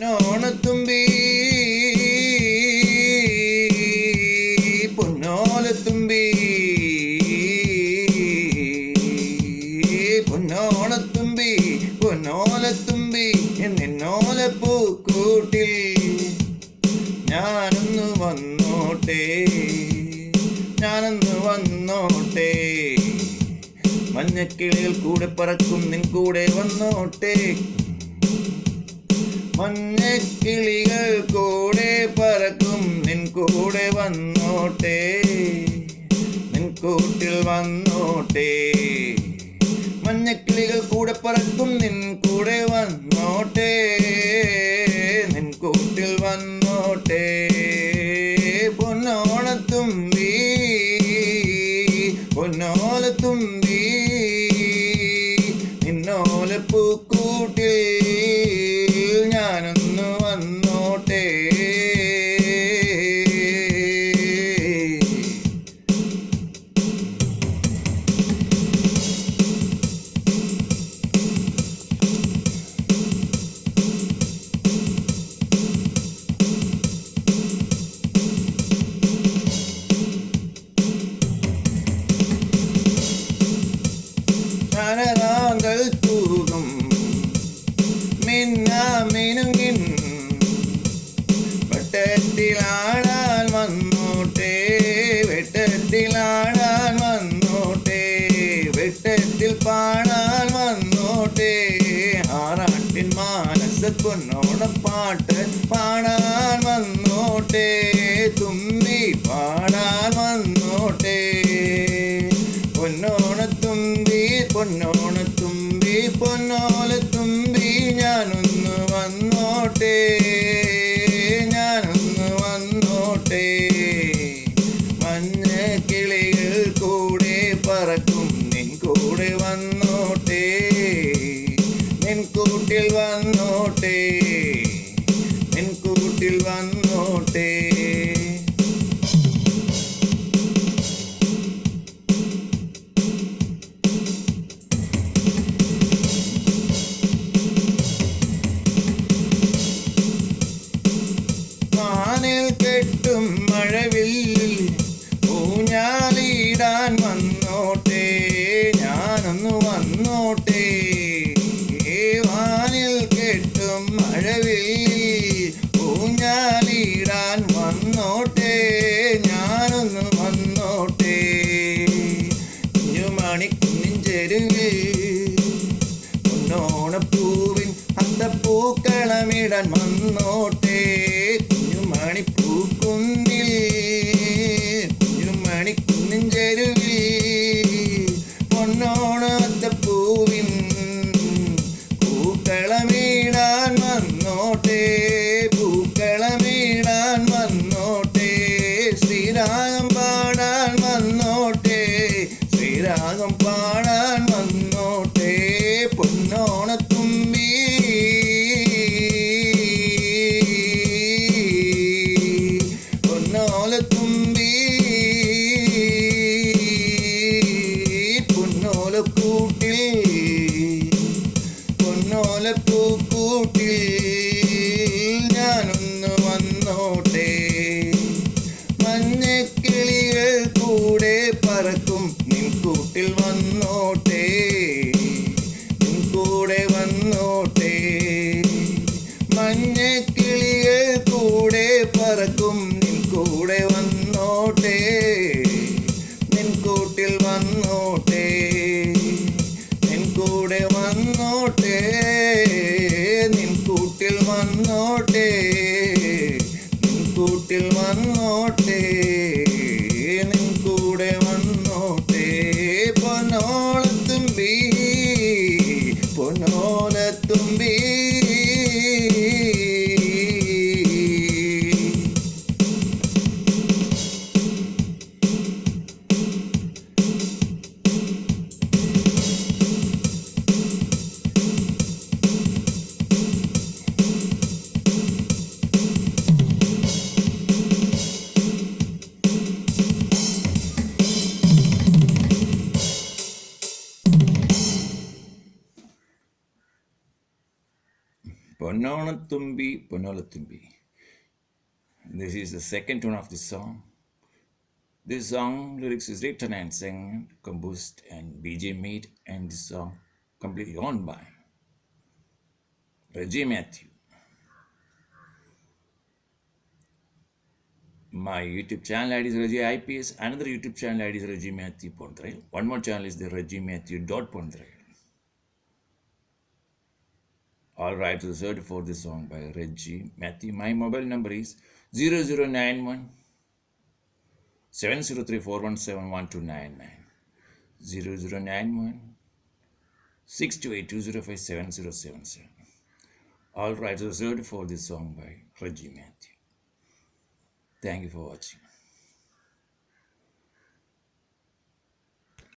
പൊന്നോണത്തുമ്പി പൊന്നോലത്തുമ്പി പൊന്നോണത്തുമ്പി പൊന്നോലത്തുമ്പി നിന്നോലപ്പൂക്കൂട്ടിൽ ഞാനൊന്ന് വന്നോട്ടെ മഞ്ഞക്കിളികൾ കൂടെ പറക്കും നിൻ കൂടെ വന്നോട്ടെ മഞ്ഞക്കിളികൾ കൂടെ പറക്കും നിൻ കൂടെ വന്നോട്ടെ നിൻ കൂട്ടിൽ വന്നോട്ടെ മഞ്ഞക്കിളികൾ കൂടെ പറക്കും നിൻ കൂടെ വന്നോട്ടെ നിൻ കൂട്ടിൽ വന്നോട്ടെ പൊന്നോണത്തുമ്പി പൊന്നോലത്തുമ്പി നിന്നോലപ്പൂക്കൂട്ടിൽ ഞാനൊന്ന് വന്നോട്ടെ കനറാങ്കൾ തൂകും മിന്നുങ്ങിൻ വെട്ടത്തിലാടാൻ വന്നോട്ടെ വെട്ടത്തിലാടാൻ വന്നോട്ടെ വെട്ടത്തിൽ പാടാൻ വന്നോട്ടെ ആറാട്ടിൻ മാനസപ്പൊന്നോണപ്പാട്ട് പാടാൻ വന്നോട്ടെ തുമ്പി പാടാൻ വന്നോട്ടെ പൊന്നോണത്തുമ്പി പൊന്നോണത്തുമ്പി പൊന്നോലത്തുമ്പി ഞാനൊന്ന് വന്നോട്ടെ ഞാനൊന്ന് വന്നോട്ടെ മഞ്ഞക്കിളികൾ കൂടെ പറക്കും നിൻ കൂടെ വന്നോട്ടെ നിൻ കൂട്ടിൽ വന്നോട്ടെ നിൻ കൂട്ടിൽ വന്നോട്ടെ കെട്ടും മഴവിൽ ഊഞ്ഞാലിടാൻ വന്നോട്ടെ ഞാനൊന്ന് വന്നോട്ടെ വാനിൽ കെട്ടും മഴവിൽ ഊഞ്ഞാലിടാൻ വന്നോട്ടെ ഞാനൊന്ന് വന്നോട്ടെ കുഞ്ഞുമണിക്കുന്നിൻ ചെരുവിൽ പൊന്നോണപ്പൂവിൻ അത്തപ്പൂക്കളമിടാൻ വന്നോട്ടെ മണിപ്പൂക്കുന്നിൽ കുഞ്ഞുമണിക്കുന്നിൻ ചെരുവിൽ പൊന്നോണത്തപ്പൂവിൻ പൂക്കളമിടാൻ വന്നോട്ടെ പൂക്കളമിടാൻ വന്നോട്ടെ ശ്രീരാഗം പാടാൻ വന്നോട്ടെ ശ്രീരാഗം പാടാൻ വന്നോട്ടെ പൊന്നോണത്തുമ്പി പൊന്നോലത്തുമ്പി പൊന്നോലക്കൂട്ടിൽ പൊന്നോലപ്പൂക്കൂട്ടിൽ ഞാനൊന്ന് വന്നോട്ടെ മഞ്ഞക്കിളികൾ കൂടെ പറക്കും നിൻ കൂട്ടിൽ വന്നോട്ടെ നിൻ കൂടെ വന്നോട്ടെ മഞ്ഞക്കിളികൾ കൂടെ പറക്കും കൂടെ വന്നോട്ടെ നിൻ കൂട്ടിൽ വന്നോട്ടെ നിൻ കൂടെ വന്നോട്ടെ നിൻ കൂട്ടിൽ വന്നോട്ടെ നിൻ കൂട്ടിൽ വന്നോട്ടെ നിൻ കൂടെ വന്നോട്ടെ പൊന്നോളത്തുമ്പി പൊന്നോലത്തുമ്പി Ponolatumbi, Ponolatumbi. This is the second tune of the song. This song lyrics is written and sung, composed and BJ made, and this song completely owned by Reggie Matthew. My YouTube channel ID is Reggie IPS. Another YouTube channel ID is Reggie Matthew Pondrail. One more channel is the Reggie Matthew Pondrail. All rights reserved for this song by Reggie Matthew. My mobile number is 0091 703417129 0091 628205707. All rights reserved for this song by Reggie Matthew. Thank you for watching.